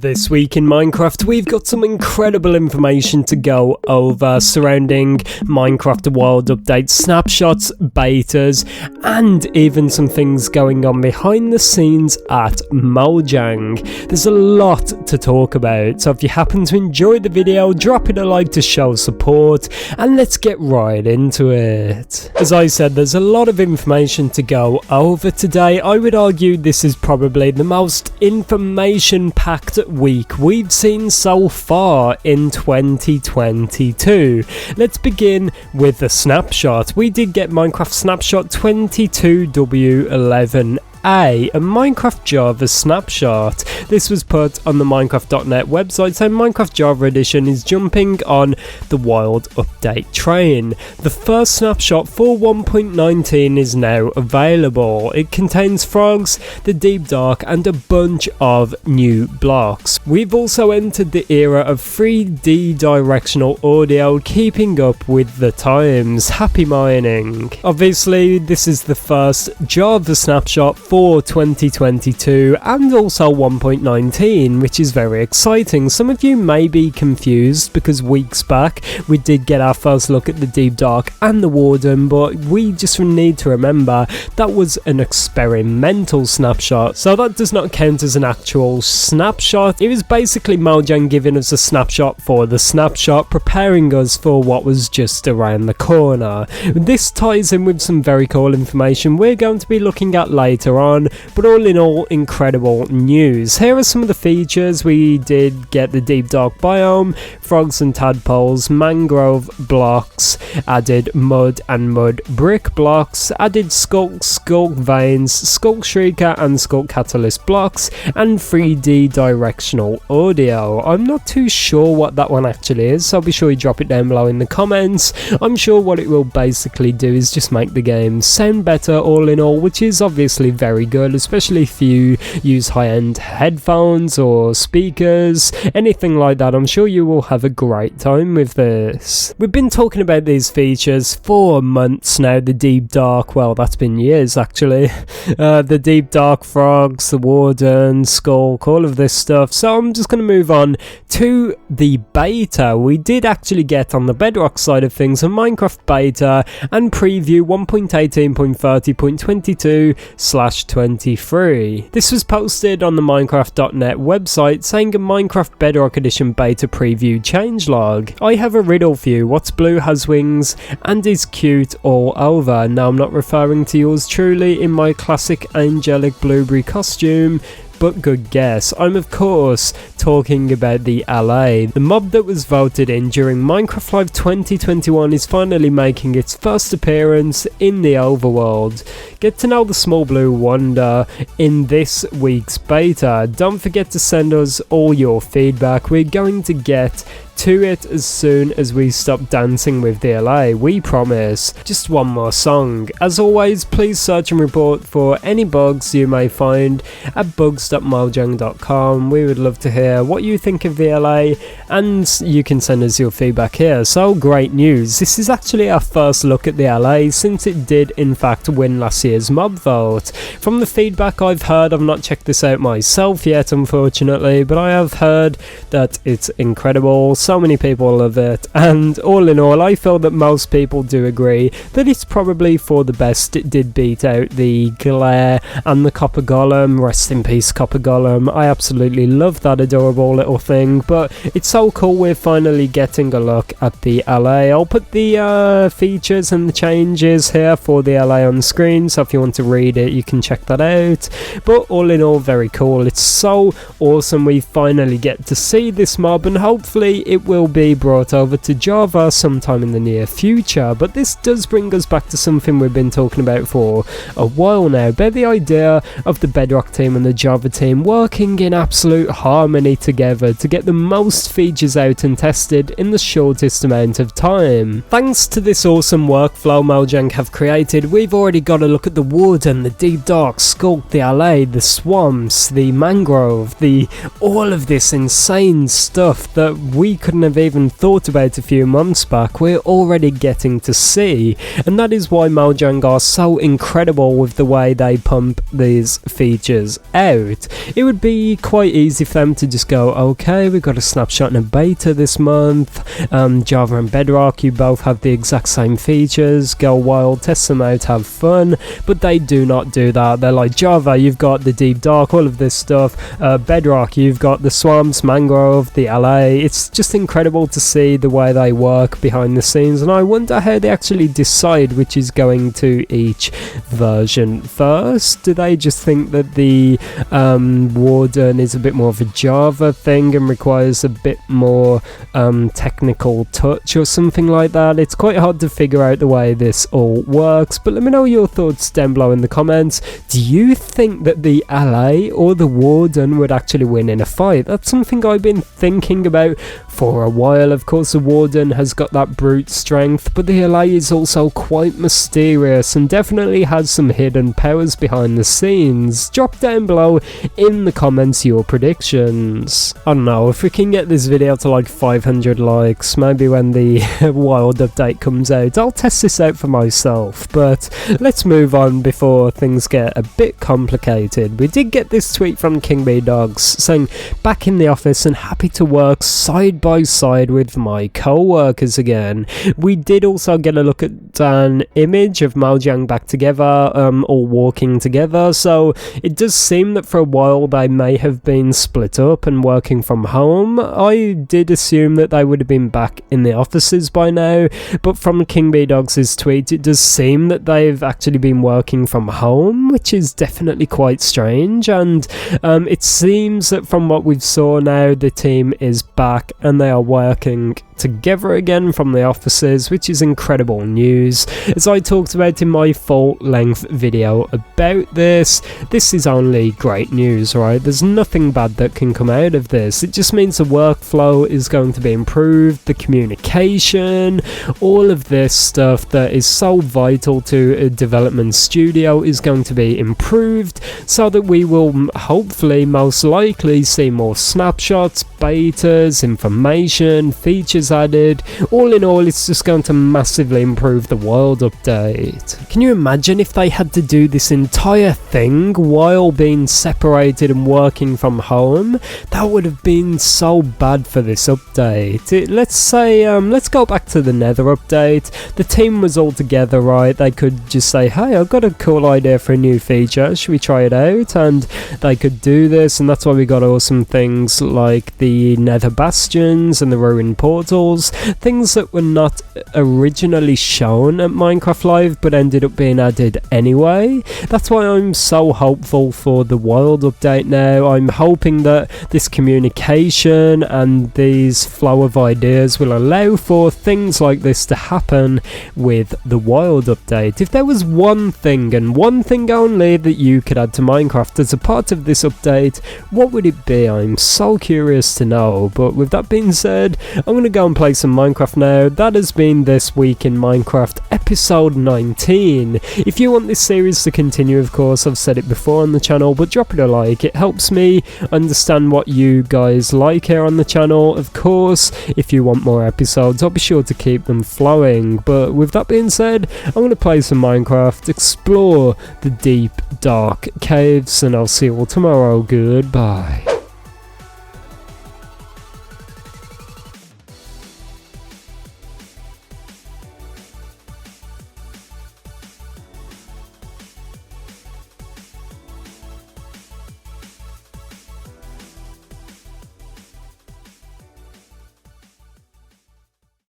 This week in Minecraft, we've got some incredible information to go over surrounding Minecraft World Update snapshots, betas, and even some things going on behind the scenes at Mojang. There's a lot to talk about, so if you happen to enjoy the video, drop it a like to show support, and let's get right into it. As I said, there's a lot of information to go over today. I would argue this is probably the most information-packed week we've seen so far in 2022. Let's begin with the snapshot. We did get Minecraft Snapshot 22W11. A Minecraft Java snapshot. This was put on the Minecraft.net website, so Minecraft Java Edition is jumping on the Wild Update train. The first snapshot for 1.19 is now available. It contains frogs, the deep dark, and a bunch of new blocks. We've also entered the era of 3D directional audio, keeping up with the times. Happy mining. Obviously, this is the first Java snapshot for 2022 and also 1.19, which is very exciting. Some of you may be confused because weeks back we did get our first look at the Deep Dark and the Warden, but we just need to remember that was an experimental snapshot, so that does not count as an actual snapshot. It was basically Mojang giving us a snapshot for the snapshot, preparing us for what was just around the corner. This ties in with some very cool information we're going to be looking at later on, but all in all, incredible news. Here are some of the features. We did get the deep dark biome, frogs and tadpoles, mangrove blocks, added mud and mud brick blocks, added skulk veins, skulk shrieker and skulk catalyst blocks, and 3D directional audio. I'm not too sure what that one actually is, so be sure you drop it down below in the comments. I'm sure what it will basically do is just make the game sound better all in all, which is obviously very good, especially if you use high-end headphones or speakers, anything like that. I'm sure you will have a great time with this. We've been talking about these features for months now. The deep dark, well, that's been years actually. The deep dark frogs, the warden, skulk, all of this stuff. So I'm just going to move on to the beta. We did actually get on the Bedrock side of things a Minecraft beta and preview 1.18.30.22/23. This was posted on the Minecraft.net website saying a Minecraft Bedrock Edition beta preview changelog. I have a riddle for you. What's blue, has wings, and is cute all over? Now, I'm not referring to yours truly in my classic angelic blueberry costume, but good guess. I'm of course talking about the LA. The mob that was voted in during Minecraft Live 2021 is finally making its first appearance in the overworld. Get to know the small blue wonder in this week's beta. Don't forget to send us all your feedback. We're going to get to it as soon as we stop dancing with the LA, we promise. Just one more song. As always, please search and report for any bugs you may find at bugs.mojang.com. We would love to hear what you think of the LA, and you can send us your feedback here. So great news. This is actually our first look at the LA since it did in fact win last year's mob vote. From the feedback I've heard, I've not checked this out myself yet unfortunately, but I have heard that it's incredible. So many people love it, and all in all, I feel that most people do agree that it's probably for the best. It did beat out the glare and the copper golem. Rest in peace, copper golem. I absolutely love that adorable little thing, but it's so cool we're finally getting a look at the LA. I'll put the features and the changes here for the LA on screen, so if you want to read it you can check that out. But all in all, very cool. It's so awesome we finally get to see this mob, and hopefully it will be brought over to Java sometime in the near future. But this does bring us back to something we've been talking about for a while now, about the idea of the Bedrock team and the Java team working in absolute harmony together to get the most features out and tested in the shortest amount of time. Thanks to this awesome workflow Mojang have created, we've already got a look at the warden, the deep dark, skulk, the LA, the swamps, the mangrove, all of this insane stuff that we couldn't have even thought about a few months back, we're already getting to see. And that is why Mojang are so incredible with the way they pump these features out. It would be quite easy for them to just go, okay, we've got a snapshot and a beta this month, Java and Bedrock, you both have the exact same features, go wild, test them out, have fun. But they do not do that. They're like, Java, you've got the deep dark, all of this stuff, Bedrock, you've got the swamps, mangrove, the LA. It's just incredible to see the way they work behind the scenes, and I wonder how they actually decide which is going to each version first. Do they just think that the Warden is a bit more of a Java thing and requires a bit more technical touch or something like that? It's quite hard to figure out the way this all works, but let me know your thoughts down below in the comments. Do you think that the LA or the Warden would actually win in a fight? That's something I've been thinking about for a while. Of course, the Warden has got that brute strength, but the LA is also quite mysterious and definitely has some hidden powers behind the scenes. Drop down below in the comments your predictions. I don't know, if we can get this video to like 500 likes, maybe when the Wild update comes out, I'll test this out for myself. But let's move on before things get a bit complicated. We did get this tweet from King B Dogs saying, back in the office and happy to work side by side with my co-workers again. We did also get a look at an image of Mojang back together, all walking together, so it does seem that for a while they may have been split up and working from home. I did assume that they would have been back in the offices by now, but from King B Dogs' tweet it does seem that they've actually been working from home, which is definitely quite strange. And it seems that from what we've saw now, the team is back and they are working together again from the offices, which is incredible news. As I talked about in my full length video about this is only great news, right? There's nothing bad that can come out of this. It just means the workflow is going to be improved, the communication, all of this stuff that is so vital to a development studio is going to be improved, so that we will hopefully most likely see more snapshots, betas, information, features added. All in all, it's just going to massively improve the Wild update. Can you imagine if they had to do this entire thing while being separated and working from home? That would have been so bad for this update. Let's say, let's go back to the Nether update. The team was all together, right? They could just say, hey, I've got a cool idea for a new feature, should we try it out? And they could do this, and that's why we got awesome things like the Nether Bastions and the Ruined Portals, things that were not originally shown at Minecraft Live but ended up being added anyway. That's why I'm so hopeful for the Wild update now. I'm hoping that this communication and these flow of ideas will allow for things like this to happen with the Wild update. If there was one thing and one thing only that you could add to Minecraft as a part of this update, what would it be? I'm so curious to know. But with that being said, I'm going to go and play some Minecraft now. That has been This Week in Minecraft episode 19. If you want this series to continue, of course, I've said it before on the channel, but drop it a like. It helps me understand what you guys like here on the channel. Of course, if you want more episodes, I'll be sure to keep them flowing. But with that being said, I'm going to play some Minecraft, explore the deep, dark caves, and I'll see you all tomorrow. Goodbye.